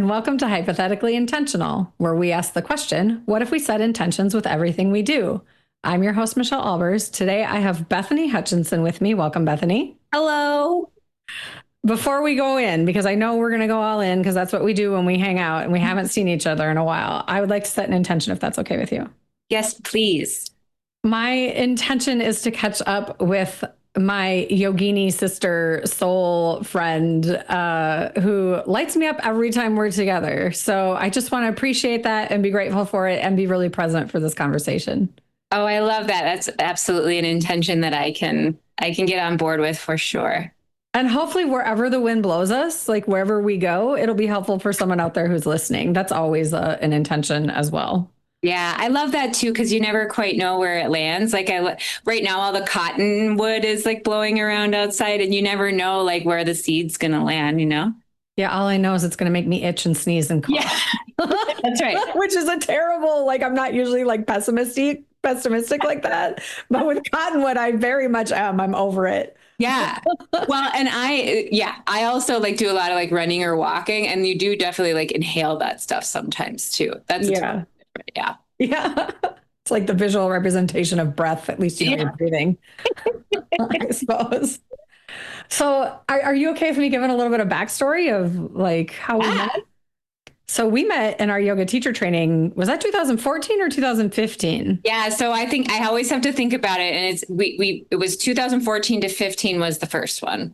and welcome to Hypothetically Intentional, where we ask the question, what if we set intentions with everything we do? I'm your host, Michelle Albers. Today, I have Bethany Hutchinson with me. Welcome, Bethany. Hello. Before we go in, because I know we're going to go all in, because that's what we do when we hang out and we haven't seen each other in a while, I would like to set an intention, if that's okay with you. Yes, please. My intention is to catch up with my yogini sister soul friend who lights me up every time we're together. So I just want to appreciate that and be grateful for it and be really present for this conversation. Oh, I love that. That's absolutely an intention that I can get on board with for sure. And hopefully wherever the wind blows us, like wherever we go, it'll be helpful for someone out there who's listening. That's always an intention as well. Yeah, I love that too, because you never quite know where it lands. Like right now, all the cottonwood is like blowing around outside, and you never know like where the seed's gonna land. You know? Yeah, all I know is it's gonna make me itch and sneeze and cough. Yeah, that's right. Which is a terrible. Like I'm not usually like pessimistic like that, but with cottonwood, I very much am. I'm over it. Yeah. Well, and I also like do a lot of like running or walking, and you do definitely like inhale that stuff sometimes too. That's yeah. Yeah. Yeah. It's like the visual representation of breath. At least you know you're breathing, I suppose. So are you okay with me giving a little bit of backstory of like how we met? So we met in our yoga teacher training. Was that 2014 or 2015? Yeah. So I think I always have to think about it. And it was 2014 to 15 was the first one.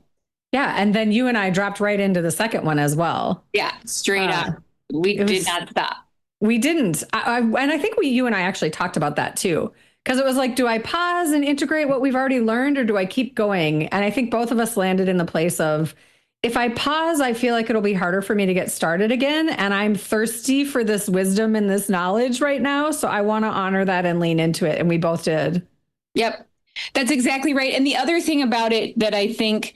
Yeah. And then you and I dropped right into the second one as well. Yeah. Straight up. We did not stop. We didn't. And I think you and I actually talked about that too. Because it was like, do I pause and integrate what we've already learned or do I keep going? And I think both of us landed in the place of, if I pause, I feel like it'll be harder for me to get started again. And I'm thirsty for this wisdom and this knowledge right now. So I want to honor that and lean into it. And we both did. Yep. That's exactly right. And the other thing about it that I think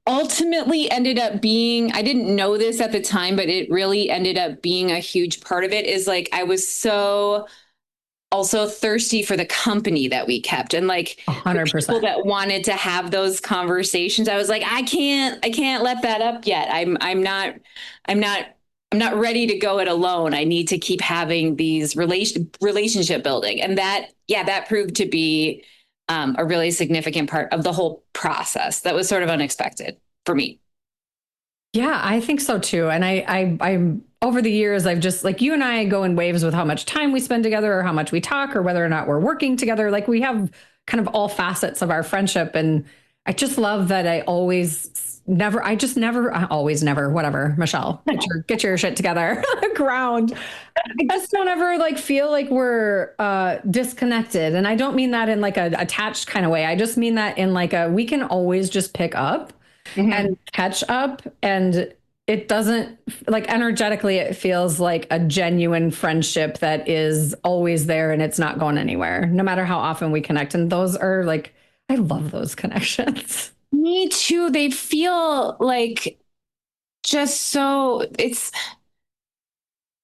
ultimately ended up being, I didn't know this at the time, but it really ended up being a huge part of it, is like I was so also thirsty for the company that we kept and like 100%. People that wanted to have those conversations. I was like, I can't let that up yet. I'm not ready to go it alone. I need to keep having these relationship building. And that proved to be a really significant part of the whole process. That was sort of unexpected for me. Yeah, I think so too. And I'm over the years, I've just like you and I go in waves with how much time we spend together or how much we talk or whether or not we're working together. Like we have kind of all facets of our friendship. And I just love that whatever, Michelle, get your shit together, ground. I just don't ever like feel like we're disconnected. And I don't mean that in like a attached kind of way. I just mean that in like we can always just pick up and catch up. And it doesn't like energetically, it feels like a genuine friendship that is always there and it's not going anywhere, no matter how often we connect. And those are like, I love those connections. Me too. They feel like just so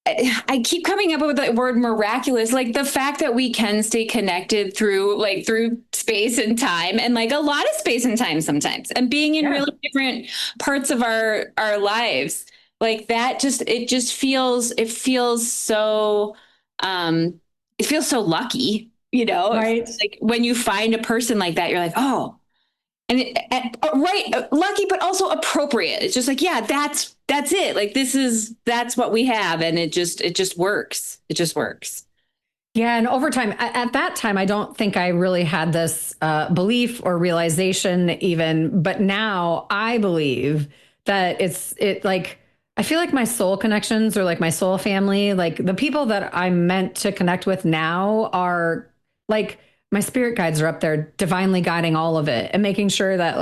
I keep coming up with the word miraculous, like the fact that we can stay connected through space and time, and like a lot of space and time sometimes, and being in really different parts of our lives, like that it feels so lucky, you know, right? Like when you find a person like that, you're like, oh. And lucky, but also appropriate. It's just like, yeah, that's it. Like that's what we have, and it just works. It just works. Yeah, and over time, at that time, I don't think I really had this belief or realization even, but now I believe that it like I feel like my soul connections or like my soul family, like the people that I'm meant to connect with now are like. My spirit guides are up there divinely guiding all of it and making sure that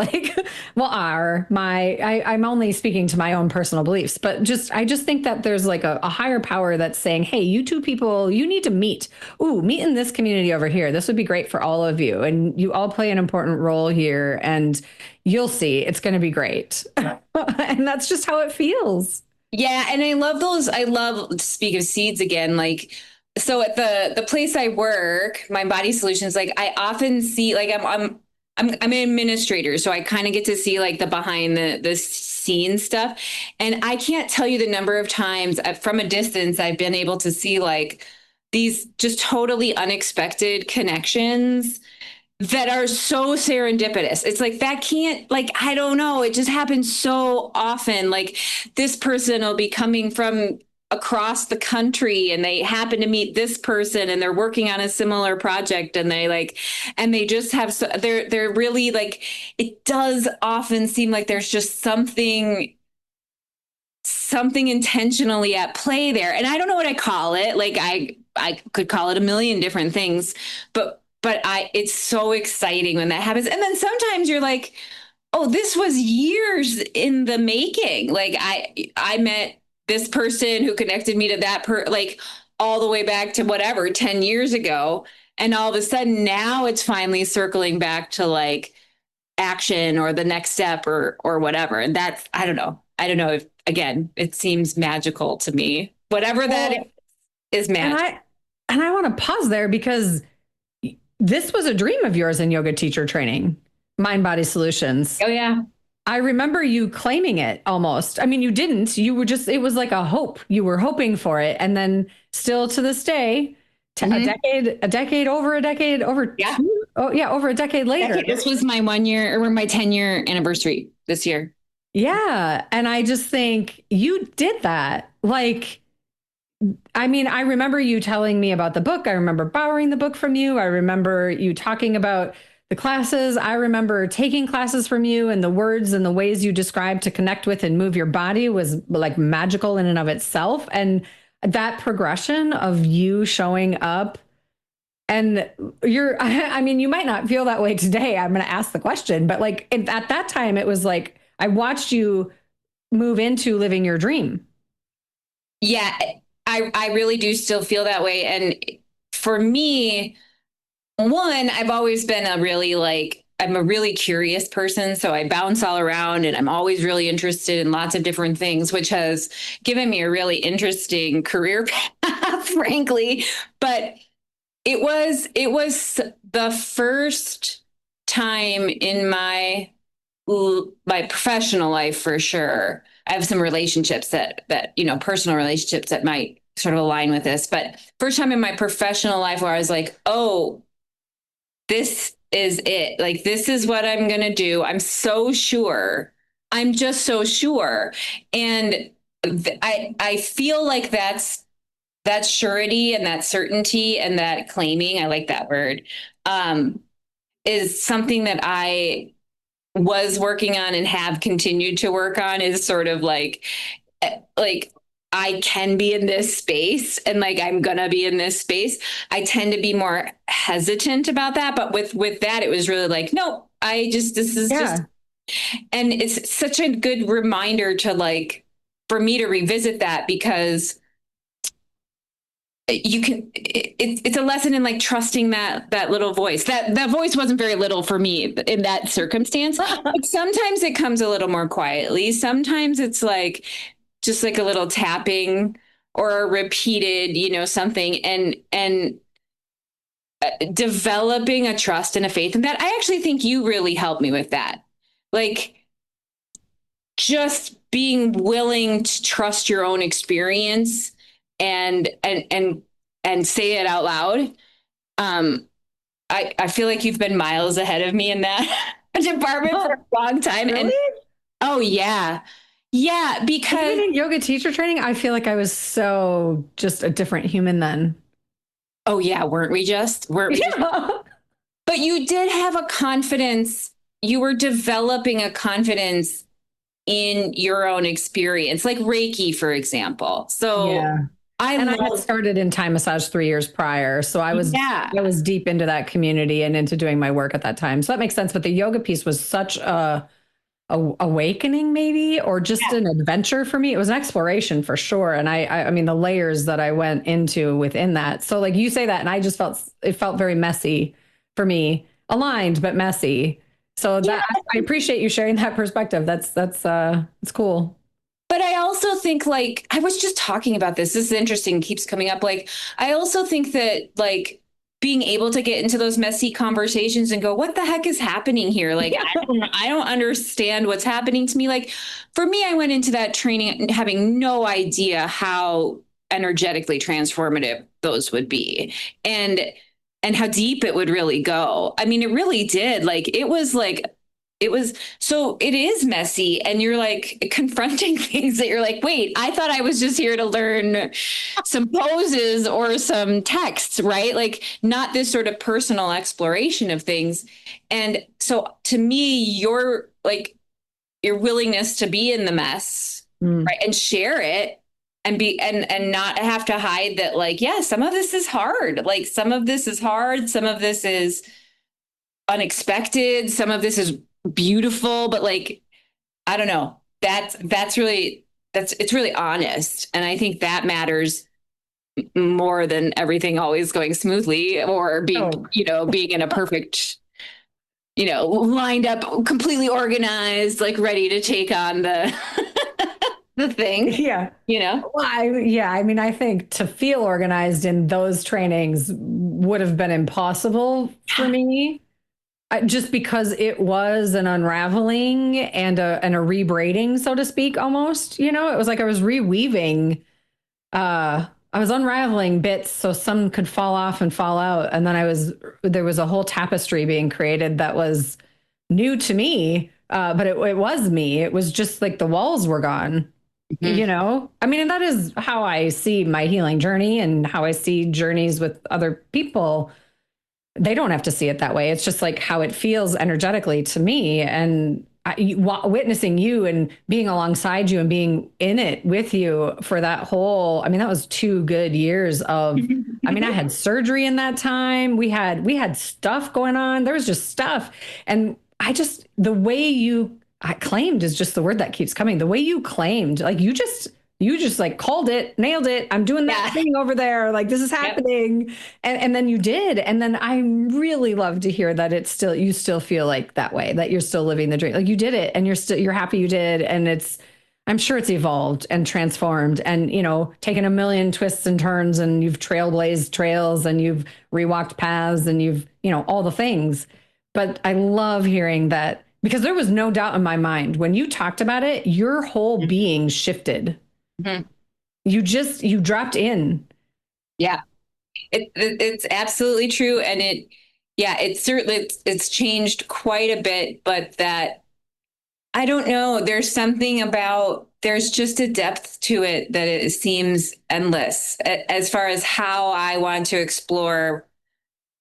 I'm only speaking to my own personal beliefs, but I just think that there's like a higher power that's saying, hey, you two people, you need to meet. Ooh, meet in this community over here. This would be great for all of you. And you all play an important role here and you'll see it's going to be great. And that's just how it feels. Yeah. And I love to speak of seeds again, like, so at the place I work, My Body Solutions, like I often see, like I'm I'm an administrator, so I kind of get to see like the behind the scenes stuff. And I can't tell you the number of times from a distance I've been able to see like these just totally unexpected connections that are so serendipitous. It's like that can't, like, I don't know. It just happens so often. Like this person will be coming from across the country and they happen to meet this person and they're working on a similar project and they like, and they just have, they're really like, it does often seem like there's just something intentionally at play there. And I don't know what I call it. Like I could call it a million different things, but it's so exciting when that happens. And then sometimes you're like, oh, this was years in the making. Like I met this person who connected me to like all the way back to whatever 10 years ago. And all of a sudden now it's finally circling back to like action or the next step or whatever. And that's, I don't know. I don't know if, again, it seems magical to me. Whatever that is magic. And I want to pause there because this was a dream of yours in yoga teacher training, Mind Body Solutions. Oh, yeah. I remember you claiming it almost. I mean, you didn't. You were just, it was like a hope. You were hoping for it. And then still to this day, over a decade, over yeah. Over a decade later. This was my 1 year or my 10-year anniversary this year. Yeah. And I just think you did that. Like, I mean, I remember you telling me about the book. I remember borrowing the book from you. I remember you talking about the classes. I remember taking classes from you, and the words and the ways you described to connect with and move your body was like magical in and of itself. And that progression of you showing up, and I mean, you might not feel that way today. I'm going to ask the question, but like at that time, it was like I watched you move into living your dream. Yeah. I really do still feel that way. And for me, one, I've always been I'm a really curious person. So I bounce all around and I'm always really interested in lots of different things, which has given me a really interesting career path, frankly. But it was the first time in my professional life, for sure. I have some relationships that personal relationships that might sort of align with this, but first time in my professional life where I was like, oh, this is it. Like, this is what I'm going to do. I'm so sure. I'm just so sure. And I feel like that surety and that certainty and that claiming, I like that word, is something that I was working on and have continued to work on, is sort of like I can be in this space and like I'm gonna be in this space. I tend to be more hesitant about that, but with that it was really like, no, this is just, and it's such a good reminder to like for me to revisit that, because it's a lesson in like trusting that little voice. That voice wasn't very little for me in that circumstance. But sometimes it comes a little more quietly. Sometimes it's like just like a little tapping or a repeated, something, and developing a trust and a faith in that. I actually think you really helped me with that. Like just being willing to trust your own experience and say it out loud. I feel like you've been miles ahead of me in that department for a long time. Really? And oh yeah. Yeah, because in yoga teacher training, I feel like I was so just a different human then. Oh yeah, weren't we just? But you did have a confidence. You were developing a confidence in your own experience, like Reiki, for example. So yeah. I had started in Thai massage 3 years prior. So I was deep into that community and into doing my work at that time. So that makes sense. But the yoga piece was such a awakening, maybe, or just an adventure for me. It was an exploration for sure. And I mean, the layers that I went into within that. So like you say that, and I just it felt very messy for me, aligned, but messy. So that I appreciate you sharing that perspective. That's it's cool. But I also think, like, I was just talking about this. This is interesting, keeps coming up. Like, I also think that, like, being able to get into those messy conversations and go, what the heck is happening here? Like, I don't understand what's happening to me. Like, for me, I went into that training having no idea how energetically transformative those would be. And how deep it would really go. I mean, it really did. It was so it is messy, and you're like confronting things that you're like, wait, I thought I was just here to learn some poses or some texts, right? Like, not this sort of personal exploration of things. And so to me, your willingness to be in the mess, right, and share it and be and not have to hide that, like, yeah, some of this is hard. Like, some of this is hard, some of this is unexpected, some of this is beautiful, but like, I don't know. It's really honest. And I think that matters more than everything always going smoothly or being in a perfect, lined up, completely organized, like ready to take on the the thing. Yeah. Well, I mean, I think to feel organized in those trainings would have been impossible for me. Just because it was an unraveling and a rebraiding, so to speak, almost. It was like I was reweaving. I was unraveling bits so some could fall off and fall out, and then there was a whole tapestry being created that was new to me, but it was me. It was just like the walls were gone. I mean, and that is how I see my healing journey and how I see journeys with other people. They don't have to see it that way. It's just like how it feels energetically to me. And witnessing you and being alongside you and being in it with you for that whole, I mean, that was 2 good years of, I mean, I had surgery in that time. We had stuff going on. There was just stuff. And the way I claimed is just the word that keeps coming. The way you claimed, like you just like called it, nailed it. I'm doing that thing over there. Like, this is happening. Yep. And then you did. And then I really love to hear that you still feel like that way, that you're still living the dream. Like, you did it and you're happy you did. And I'm sure it's evolved and transformed and, taken a million twists and turns, and you've trailblazed trails and you've rewalked paths and you've, all the things. But I love hearing that, because there was no doubt in my mind when you talked about it, your whole being shifted. Mm-hmm. You dropped in. Yeah, it's absolutely true. And it's changed quite a bit, but that, I don't know, there's just a depth to it that it seems endless as far as how I want to explore,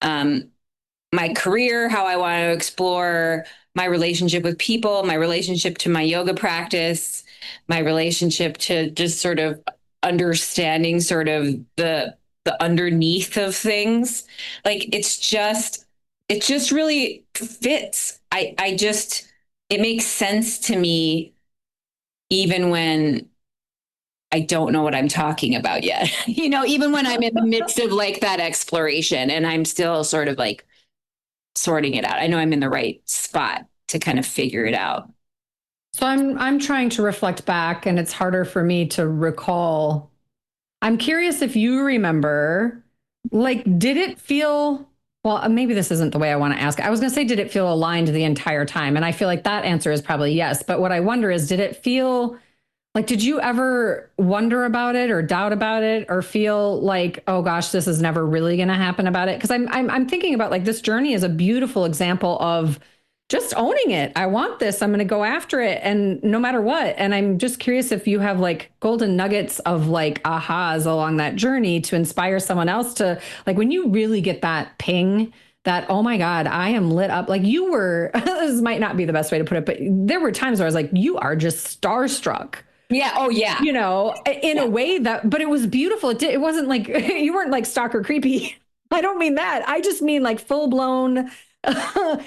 my career, how I want to explore my relationship with people, my relationship to my yoga practice, my relationship to just sort of understanding sort of the underneath of things. Like, it just really fits. It makes sense to me, even when I don't know what I'm talking about yet. Even when I'm in the midst of like that exploration and I'm still sort of like sorting it out. I know I'm in the right spot to kind of figure it out. So I'm trying to reflect back, and it's harder for me to recall. I'm curious if you remember, like, did it feel, well, maybe this isn't the way I want to ask. I was going to say, did it feel aligned the entire time? And I feel like that answer is probably yes. But what I wonder is, did it feel like, did you ever wonder about it or doubt about it or feel like, oh gosh, this is never really going to happen about it? Because I'm thinking about, like, this journey is a beautiful example of just owning it. I want this. I'm going to go after it. And no matter what. And I'm just curious if you have like golden nuggets of like ahas along that journey to inspire someone else to, like, when you really get that ping that, oh my God, I am lit up. Like, you were, this might not be the best way to put it, but there were times where I was like, you are just starstruck. Yeah. Oh yeah. In a way that, but it was beautiful. It wasn't like, you weren't like stalker creepy. I don't mean that. I just mean like full blown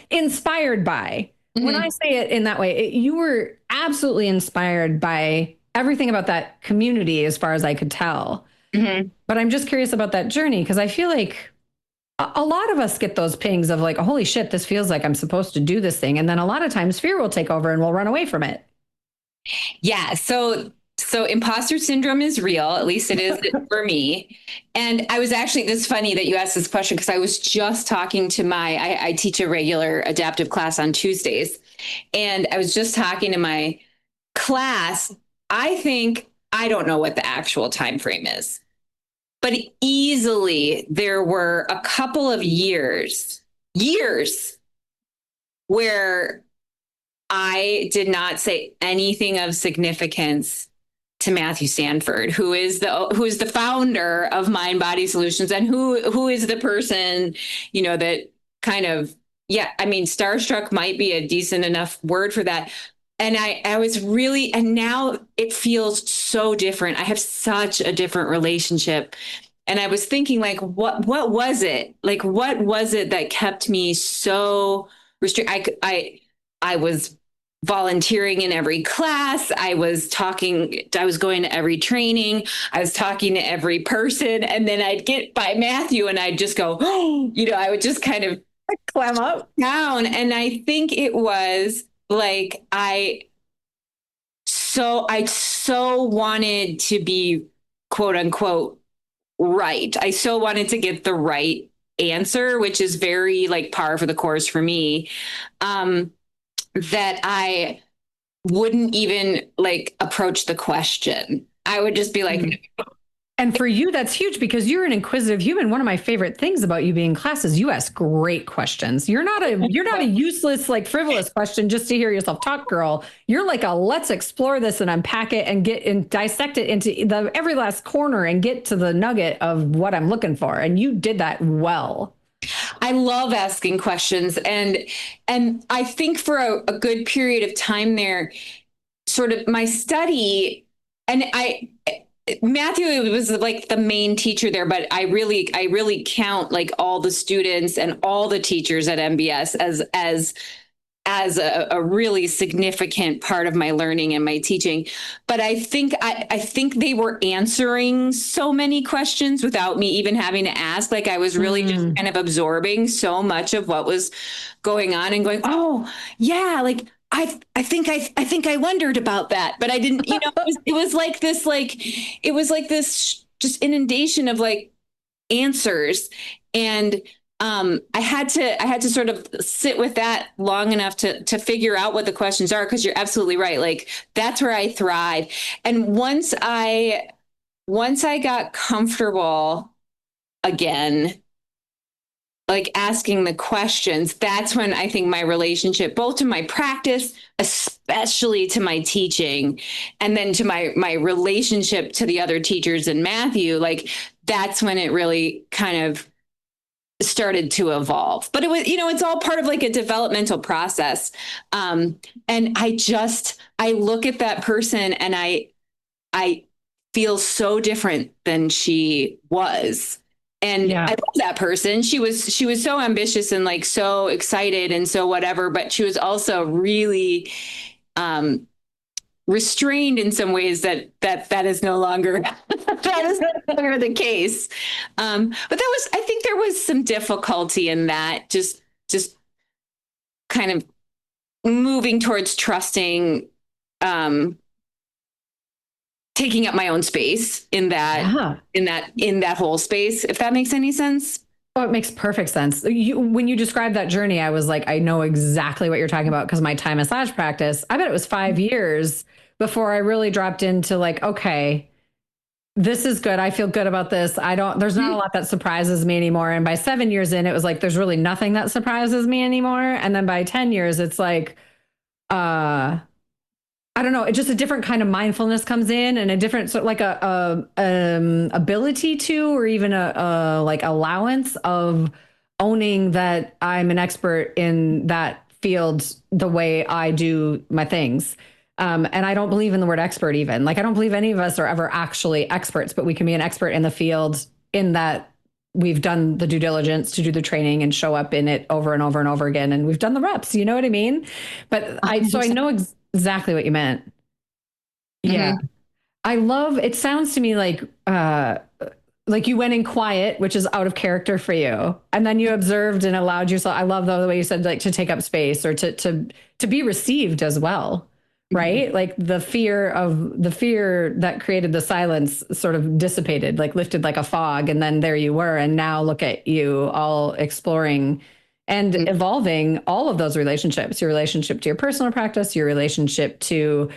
inspired by. Mm-hmm. When I say it in that way, you were absolutely inspired by everything about that community as far as I could tell. Mm-hmm. But I'm just curious about that journey, because I feel like a lot of us get those pings of like, oh, holy shit, this feels like I'm supposed to do this thing. And then a lot of times fear will take over and we'll run away from it. Yeah. So So imposter syndrome is real, at least it is for me. And I was actually, this is funny that you asked this question because I was just talking to I teach a regular adaptive class on Tuesdays. And I was just talking to my class. I don't know what the actual time frame is, but easily there were a couple of years where I did not say anything of significance to Matthew Sanford, who is the founder of Mind Body Solutions, and who is the person, that kind of, yeah, I mean, starstruck might be a decent enough word for that. And I was really, and now it feels so different. I have such a different relationship. And I was thinking, like, what was it? Like, what was it that kept me so restricted? I was volunteering in every class. I was going to every training. I was talking to every person. And then I'd get by Matthew and I'd just go, I would just kind of clam up down. And I think it was like, I so wanted to be quote unquote right. I so wanted to get the right answer, which is very like par for the course for me. That I wouldn't even like approach the question. I would just be like, and for you, that's huge because you're an inquisitive human. One of my favorite things about you being in class is you ask great questions. You're not a useless, like frivolous question just to hear yourself talk, girl. You're like let's explore this and unpack it and dissect it into every last corner and get to the nugget of what I'm looking for. And you did that well. I love asking questions. And I think for a good period of time there, sort of my study, and Matthew was like the main teacher there, but I really count like all the students and all the teachers at MBS as a really significant part of my learning and my teaching. But I think they were answering so many questions without me even having to ask. Like I was really just kind of absorbing so much of what was going on and going, oh yeah, like I think I wondered about that, but I didn't, it was like this just inundation of like answers. And I had to sort of sit with that long enough to figure out what the questions are, because you're absolutely right. Like that's where I thrive. And once I got comfortable again, like asking the questions, that's when I think my relationship, both to my practice, especially to my teaching, and then to my relationship to the other teachers and Matthew, like that's when it really kind of started to evolve. But it was, it's all part of like a developmental process. And I look at that person and I feel so different than she was. And I love that person. She was so ambitious and like so excited and so whatever, but she was also really restrained in some ways that is no longer the case. But I think there was some difficulty in that, just kind of moving towards trusting, taking up my own space in that whole space, if that makes any sense. Oh, it makes perfect sense. When you described that journey, I was like, I know exactly what you're talking about because my Thai massage practice, I bet it was 5 years before I really dropped into like, okay, this is good. I feel good about this. There's not a lot that surprises me anymore. And by 7 years in, it was like, there's really nothing that surprises me anymore. And then by 10 years, it's like, I don't know. It's just a different kind of mindfulness comes in, and a different sort of like ability to, or even a like allowance of owning that I'm an expert in that field the way I do my things. And I don't believe in the word expert even. Like I don't believe any of us are ever actually experts, but we can be an expert in the field in that we've done the due diligence to do the training and show up in it over and over and over again. And we've done the reps, you know what I mean? But I know exactly what you meant. Yeah. I love, it sounds to me like you went in quiet, which is out of character for you. And then you observed and allowed yourself. I love the way you said like to take up space or to be received as well. right? Like the fear that created the silence sort of dissipated, like lifted like a fog. And then there you were. And now look at you all exploring and evolving all of those relationships, your relationship to your personal practice, your relationship to,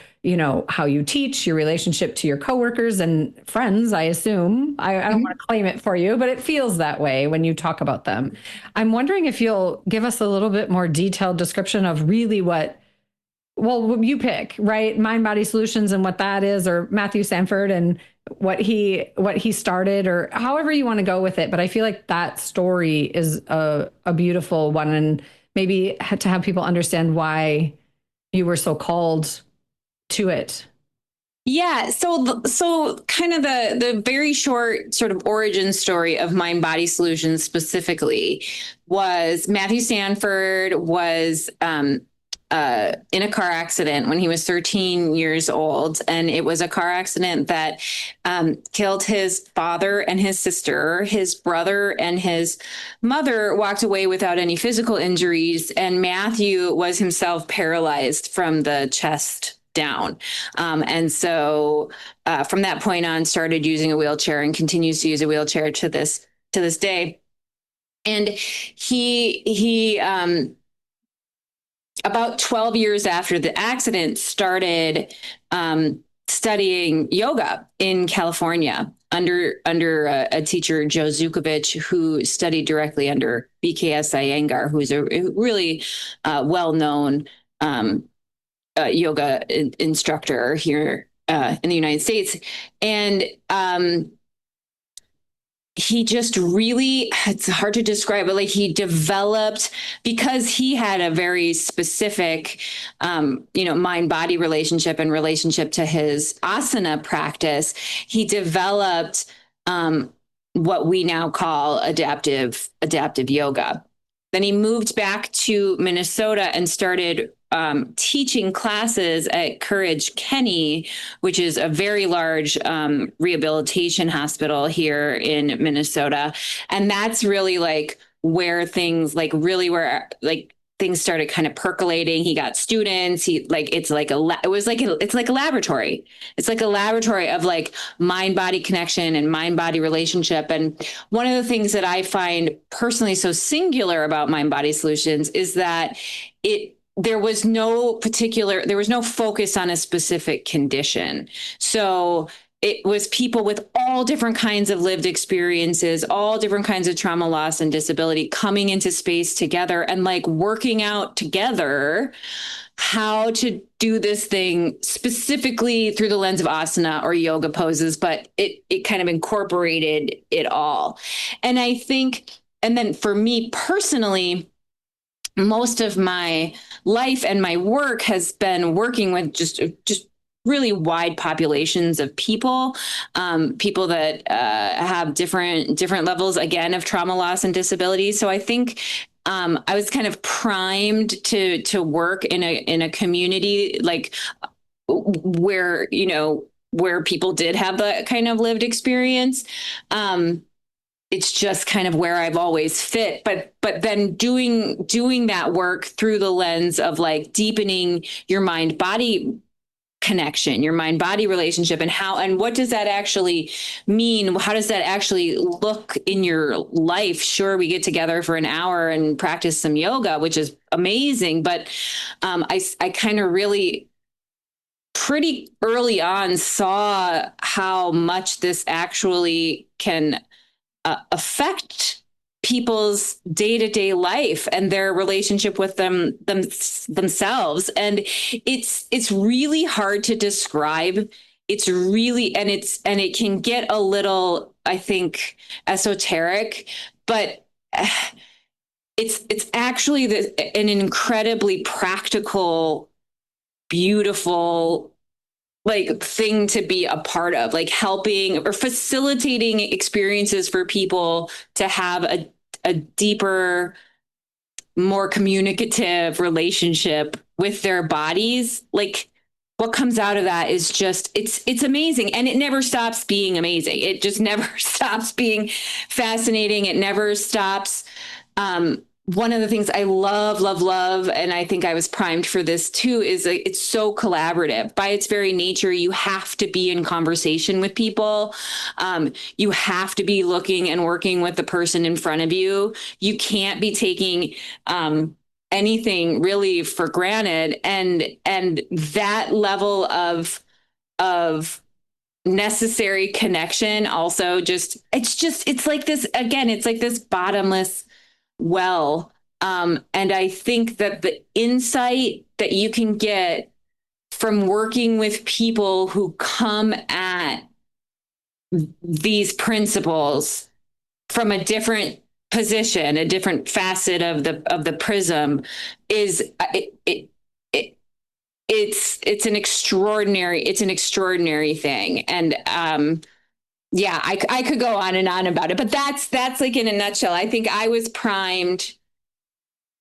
how you teach, your relationship to your coworkers and friends, I assume. I don't want to claim it for you, but it feels that way when you talk about them. I'm wondering if you'll give us a little bit more detailed description of really well, you pick, right? Mind Body Solutions and what that is, or Matthew Sanford and what he started, or however you want to go with it. But I feel like that story is a beautiful one, and maybe to have people understand why you were so called to it. Yeah. So kind of the very short sort of origin story of Mind Body Solutions specifically was Matthew Sanford was, in a car accident when he was 13 years old. And it was a car accident that killed his father and his sister. His brother and his mother walked away without any physical injuries. And Matthew was himself paralyzed from the chest down. And so from that point on, started using a wheelchair and continues to use a wheelchair to this day. And he about 12 years after the accident, started studying yoga in California under a teacher, Joe Zukovich, who studied directly under BKS Iyengar, who's a really well-known yoga instructor here in the United States. And he just really, it's hard to describe, but like he developed, because he had a very specific, mind body relationship and relationship to his asana practice. He developed what we now call adaptive yoga. Then he moved back to Minnesota and started teaching classes at Courage Kenny, which is a very large rehabilitation hospital here in Minnesota. And that's really like where things things started kind of percolating. He got students. It's like a laboratory. It's like a laboratory of like mind body connection and mind body relationship. And one of the things that I find personally so singular about Mind Body Solutions is that there was no focus on a specific condition. So it was people with all different kinds of lived experiences, all different kinds of trauma, loss, and disability coming into space together and like working out together how to do this thing specifically through the lens of asana or yoga poses, but it kind of incorporated it all. And I think, and then for me personally, most of my life and my work has been working with just really wide populations of people that have different levels, again, of trauma, loss, and disability. So I think I was kind of primed to work in a community like where people did have that kind of lived experience. It's just kind of where I've always fit, but then doing that work through the lens of like deepening your mind body connection, your mind body relationship, and what does that actually mean? How does that actually look in your life? Sure, we get together for an hour and practice some yoga, which is amazing, but I kind of really pretty early on saw how much this actually can affect people's day-to-day life and their relationship with themselves. And it's really hard to describe. It's really, and it can get a little, I think, esoteric, but it's actually an incredibly practical, beautiful like thing to be a part of, like helping or facilitating experiences for people to have a deeper, more communicative relationship with their bodies. Like what comes out of that is just, it's amazing. And it never stops being amazing. It just never stops being fascinating. It never stops one of the things I love, love, love, and I think I was primed for this too, is like, it's so collaborative. By its very nature, you have to be in conversation with people. You have to be looking and working with the person in front of you. You can't be taking anything really for granted. And that level of necessary connection also it's like this, again, it's like this bottomless well. And I think that the insight that you can get from working with people who come at these principles from a different position, a different facet of the prism, is it's an extraordinary thing. And yeah, I could go on and on about it, but that's like in a nutshell. I think I was primed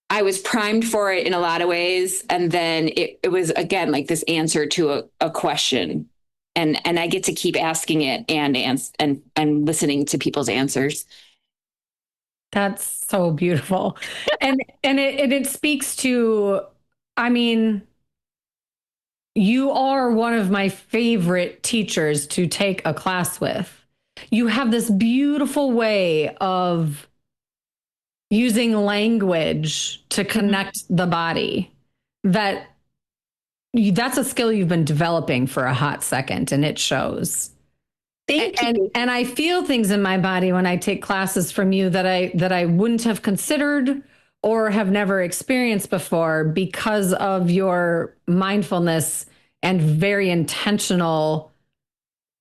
for it in a lot of ways. And then it was, again, like this answer to a question. And I get to keep asking it and listening to people's answers. That's so beautiful. And it speaks to, I mean, you are one of my favorite teachers to take a class with. You have this beautiful way of using language to connect the body that's a skill you've been developing for a hot second, and it shows. Thank you. And I feel things in my body when I take classes from you that I wouldn't have considered or have never experienced before because of your mindfulness and very intentional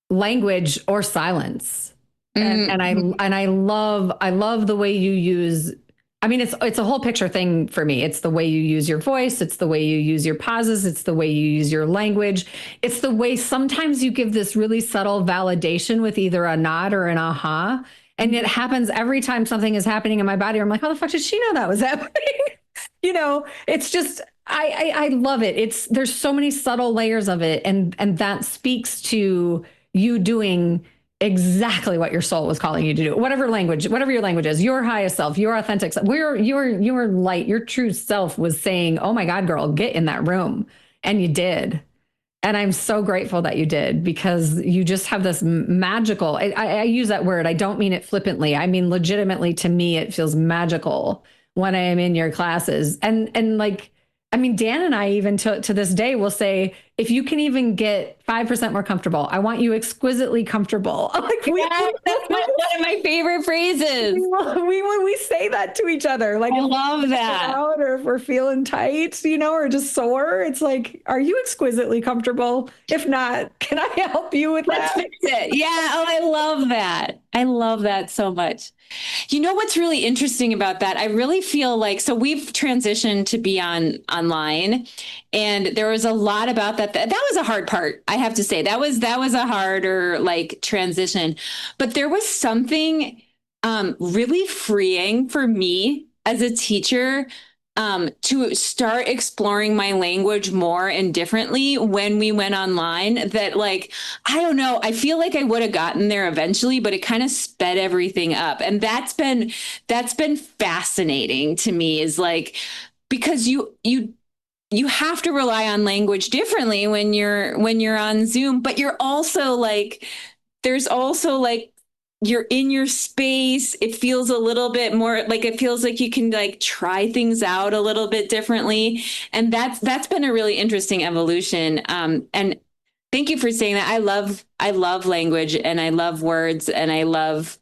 language or silence. And I love the way you use, I mean, it's a whole picture thing for me. It's the way you use your voice. It's the way you use your pauses. It's the way you use your language. It's the way sometimes you give this really subtle validation with either a nod or an aha. And it happens every time something is happening in my body. I'm like, how the fuck did she know that was happening? It's just, I love it. There's so many subtle layers of it. And that speaks to you doing exactly what your soul was calling you to do. Whatever your language is, your highest self, your authentic self, your light, your true self was saying, oh my God, girl, get in that room. And you did. And I'm so grateful that you did, because you just have this magical, I use that word. I don't mean it flippantly. I mean, legitimately, to me, it feels magical when I am in your classes. And like, I mean, Dan and I even to this day will say, if you can even get 5% more comfortable, I want you exquisitely comfortable. Like that's one of my favorite phrases. When we say that to each other, like, I love that. Or if we're feeling tight, or just sore, it's like, are you exquisitely comfortable? If not, can I help you with Let's that? fix it. Yeah. Oh, I love that. I love that so much. You know what's really interesting about that? I really feel like, so we've transitioned to be online, and there was a lot about that. That was a hard part. I have to say that was a harder like transition, but there was something really freeing for me as a teacher to start exploring my language more and differently when we went online. That, like, I don't know, I feel like I would have gotten there eventually, but it kind of sped everything up. And that's been fascinating to me, is like, because you have to rely on language differently when you're on Zoom, but you're also like, there's also like, you're in your space. It feels a little bit more like, it feels like you can like try things out a little bit differently. And that's been a really interesting evolution. And thank you for saying that. I love language, and I love words, and I love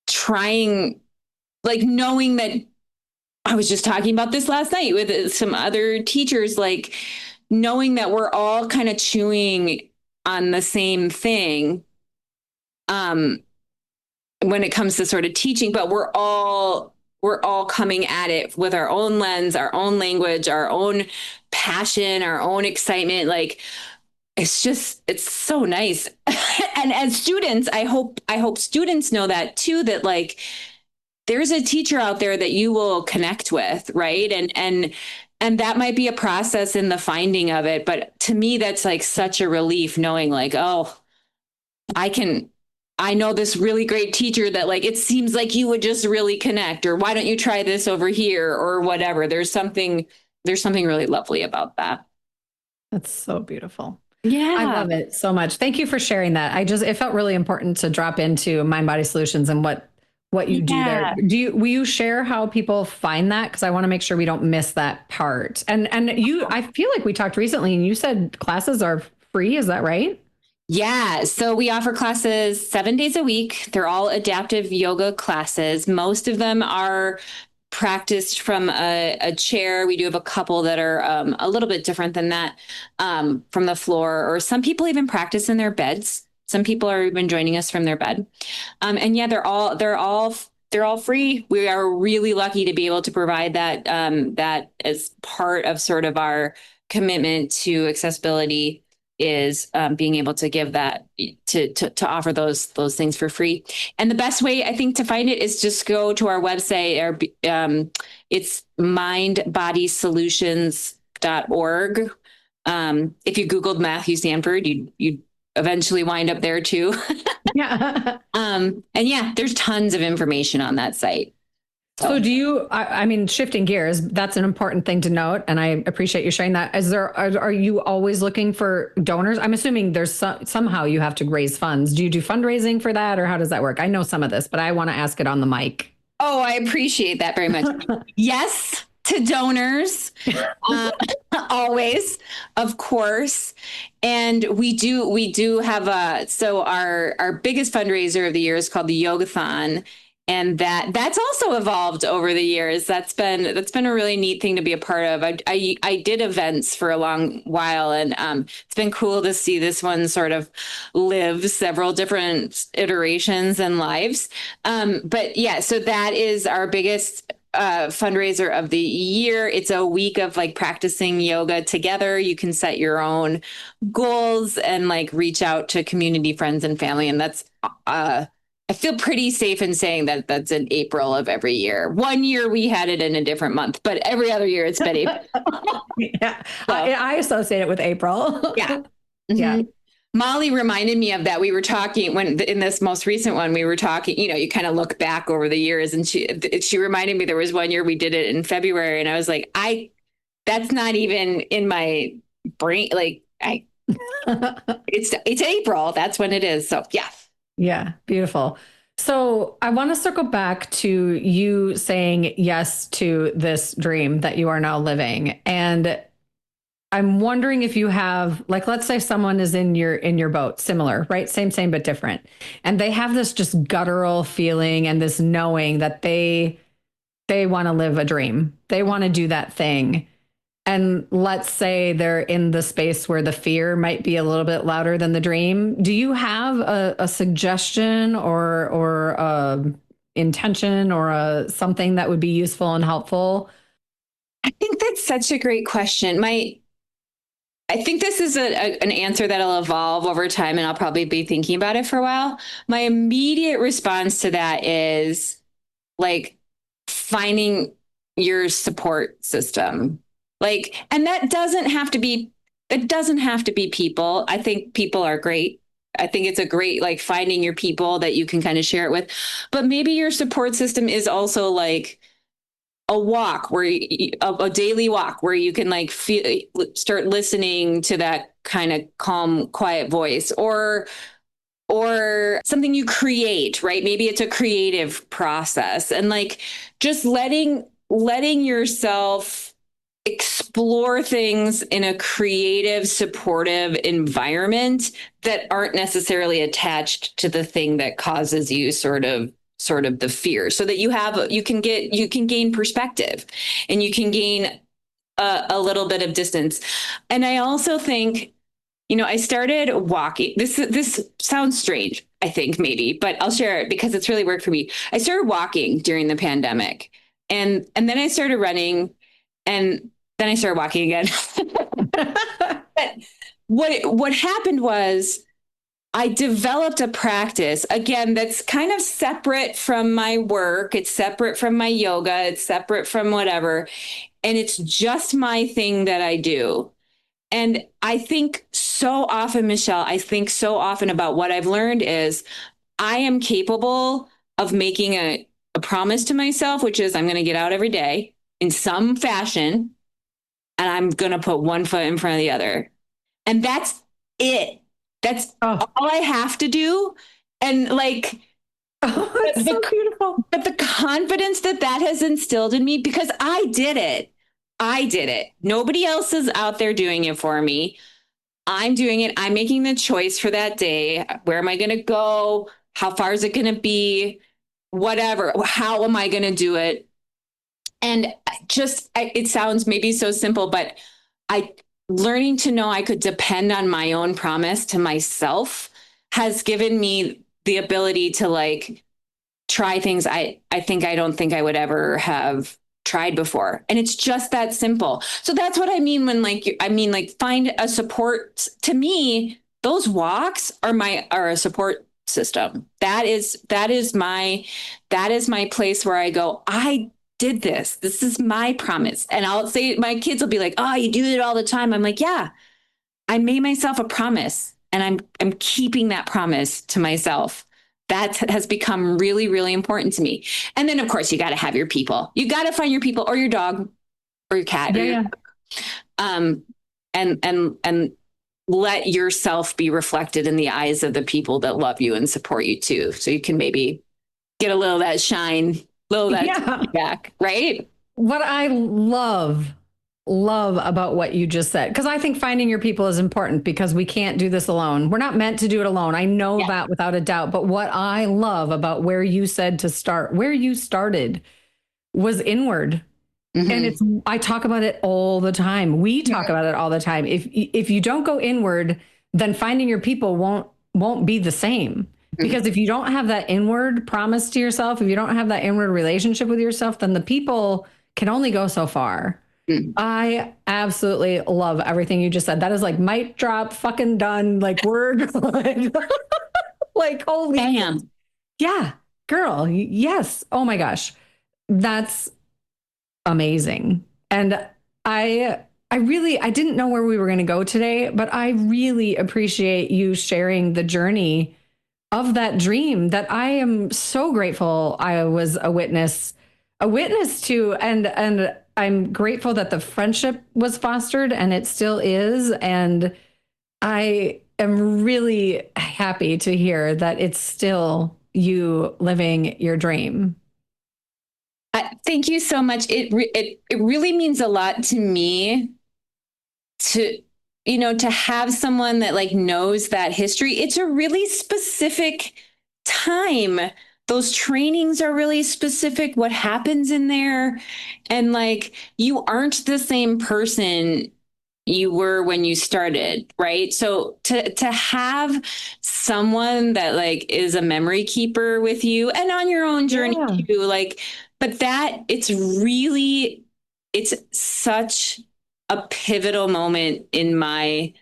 trying, like, knowing that. I was just talking about this last night with some other teachers, like, knowing that we're all kind of chewing on the same thing when it comes to sort of teaching, but we're all coming at it with our own lens, our own language, our own passion, our own excitement. Like, it's so nice. And as students, I hope students know that too, that like, there's a teacher out there that you will connect with, right? And that might be a process in the finding of it, but to me, that's like such a relief, knowing like, oh, I can I know this really great teacher that like, it seems like you would just really connect, or why don't you try this over here or whatever. There's something really lovely about that. That's so beautiful. I Yeah. love it so much. Thank you for sharing that. It felt really important to drop into Mind Body Solutions and what you do there. Yeah. Will you share how people find that? Because I want to make sure we don't miss that part. And I feel like we talked recently and you said classes are free. Is that right? Yeah. So we offer classes 7 days a week. They're all adaptive yoga classes. Most of them are practiced from a chair. We do have a couple that are a little bit different than that, from the floor, or some people even practice in their beds. Some people are even joining us from their bed. And yeah, they're all free. We are really lucky to be able to provide that as part of sort of our commitment to accessibility, is being able to give that, to offer those things for free. And the best way I think to find it is just go to our website. It's mindbodysolutions.org. If you Googled Matthew Sanford, you'd eventually wind up there too. Yeah. And yeah, there's tons of information on that site. So I mean, shifting gears, that's an important thing to note. And I appreciate you sharing that. Are you always looking for donors? I'm assuming there's somehow you have to raise funds. Do you do fundraising for that, or how does that work? I know some of this, but I want to ask it on the mic. Oh, I appreciate that very much. Yes, to donors, always, of course. And we do have so our biggest fundraiser of the year is called the Yogathon. And that's also evolved over the years. That's been a really neat thing to be a part of. I did events for a long while, and it's been cool to see this one sort of live several different iterations and lives. But yeah, so that is our biggest fundraiser of the year. It's a week of like practicing yoga together. You can set your own goals and like reach out to community, friends, and family, and that's I feel pretty safe in saying that that's in April of every year. One year we had it in a different month, but every other year it's been April. Yeah, so. I associate it with April. Yeah. Mm-hmm. Yeah. Molly reminded me of that. We were talking when in this most recent one, we were talking, you kind of look back over the years, and she reminded me there was one year we did it in February, and I was like, that's not even in my brain. Like it's April. That's when it is. So yeah. Yeah, beautiful. So I want to circle back to you saying yes to this dream that you are now living. And I'm wondering if you have, like, let's say someone is in your boat, similar, right? Same, but different. And they have this just guttural feeling and this knowing that they want to live a dream. They want to do that thing. And let's say they're in the space where the fear might be a little bit louder than the dream. Do you have a suggestion or a intention or something that would be useful and helpful? I think that's such a great question. I think this is an answer that'll evolve over time, and I'll probably be thinking about it for a while. My immediate response to that is like finding your support system. Like, and that doesn't have to be people. I think people are great. I think it's a great, like, finding your people that you can kind of share it with. But maybe your support system is also like a walk a daily walk where you can like start listening to that kind of calm, quiet voice, or something you create, right? Maybe it's a creative process, and like just letting yourself explore things in a creative, supportive environment that aren't necessarily attached to the thing that causes you sort of the fear, so that you can gain perspective, and you can gain a little bit of distance. And I also think, I started walking. This sounds strange, I think, maybe, but I'll share it because it's really worked for me. I started walking during the pandemic, and then I started running, and then I started walking again. But what happened was I developed a practice, again, that's kind of separate from my work. It's separate from my yoga. It's separate from whatever. And it's just my thing that I do. And I think so often, Michelle, about what I've learned is I am capable of making a promise to myself, which is I'm going to get out every day in some fashion, and I'm going to put one foot in front of the other. And that's it. That's Oh, all I have to do. And like, oh, it's so beautiful. but the confidence that that has instilled in me, because I did it. I did it. Nobody else is out there doing it for me. I'm doing it. I'm making the choice for that day. Where am I going to go? How far is it going to be? Whatever. How am I going to do it? And it sounds maybe so simple, but I learning to know I could depend on my own promise to myself has given me the ability to like try things I don't think I would ever have tried before. And it's just that simple. So that's what I mean when like find a support. To me, those walks are a support system. That is my place where I go, I did this. This is my promise. And I'll say my kids will be like, "Oh, you do it all the time." I'm like, "Yeah, I made myself a promise and I'm keeping that promise to myself." That has become really, really important to me. And then of course you got to have your people. You got to find your people or your dog or your cat Yeah, or yeah. um and let yourself be reflected in the eyes of the people that love you and support you too. So you can maybe get a little of that shine, little of Yeah. that back, right? What I love about what you just said, because I think finding your people is important because we can't do this alone. We're not meant to do it alone. I know Yeah. that without a doubt. But what I love about where you said to start, where you started was inward. And Mm-hmm. it's, I talk about it all the time. We talk about it all the time. If you don't go inward, then finding your people won't be the same. Mm-hmm. Because if you don't have that inward promise to yourself, if you don't have that inward relationship with yourself, then the people can only go so far. Mm-hmm. I absolutely love everything you just said. That is like mic drop, fucking done. Like we're good. Like holy, Bam. yeah, girl, yes. Oh my gosh, that's amazing. And I I didn't know where we were going to go today, but I really appreciate you sharing the journey of that dream that I am so grateful I was a witness to, and I'm grateful that the friendship was fostered and it still is, and I am really happy to hear that it's still you living your dream. Thank you so much. It really means a lot to me to to have someone that like knows that history. It's a really specific time. Those trainings are really specific, what happens in there, and like you aren't the same person you were when you started, right? So to have someone that like is a memory keeper with you and on your own journey Yeah. too, like, but that it's such a pivotal moment in my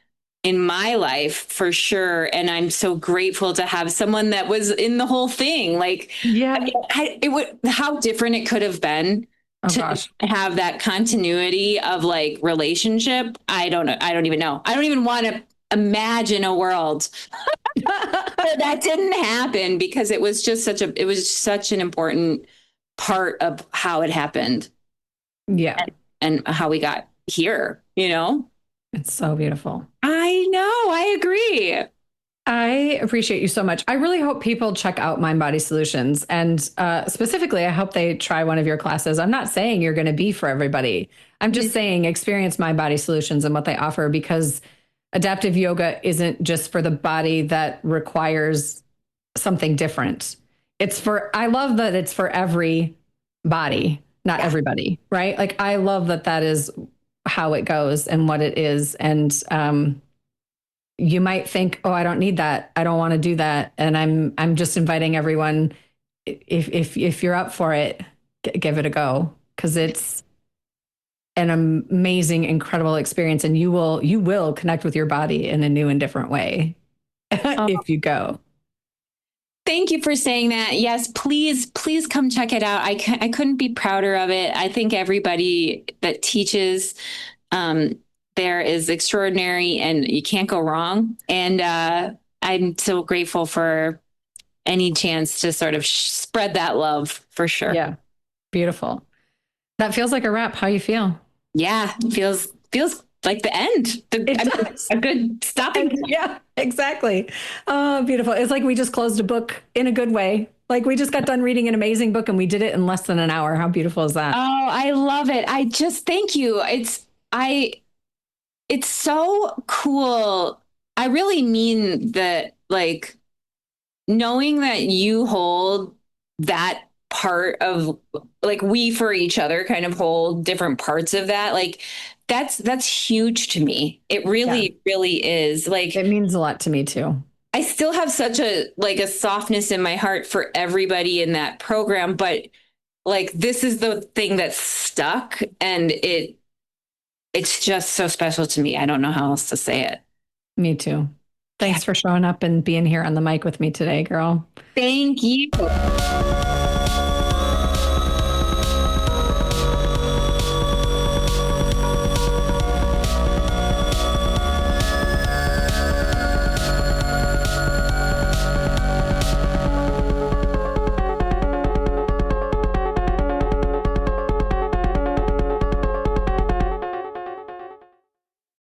life for sure. And I'm so grateful to have someone that was in the whole thing. Like Yeah. it would, how different it could have been Oh to gosh. have that continuity of like relationship. I don't know. I don't even know. I don't even want to imagine a world where that didn't happen because it was such an important part of how it happened Yeah. and how we got here. It's so beautiful. I know. I agree. I appreciate you so much. I really hope people check out Mind Body Solutions. And specifically, I hope they try one of your classes. I'm not saying you're going to be for everybody. I'm just saying experience Mind Body Solutions and what they offer, because adaptive yoga isn't just for the body that requires something different. I love that it's for every body, not everybody, right? Like, I love that that is how it goes and what it is. And, you might think, "Oh, I don't need that. I don't want to do that." And I'm just inviting everyone, if you're up for it, give it a go, because it's an amazing, incredible experience, and you will connect with your body in a new and different way Oh, if you go. thank you for saying that. Yes, please come check it out. I couldn't be prouder of it. I think everybody that teaches there is extraordinary and you can't go wrong. And I'm so grateful for any chance to sort of spread that love for sure. Yeah. Beautiful. That feels like a wrap. How you feel? Yeah. Feels like the end. A good stopping point. Yeah, exactly. Oh, beautiful. It's like we just closed a book in a good way. Like we just got done reading an amazing book and we did it in less than an hour. How beautiful is that? Oh, I love it. I just thank you. It's so cool. I really mean that, like, knowing that you hold that part of, like, we for each other kind of hold different parts of that. Like, that's huge to me. It really, really is. Like, It means a lot to me too. I still have such a softness in my heart for everybody in that program, but like, this is the thing that's stuck, and it's just so special to me. I don't know how else to say it. Me too. Thanks for showing up and being here on the mic with me today, girl. Thank you.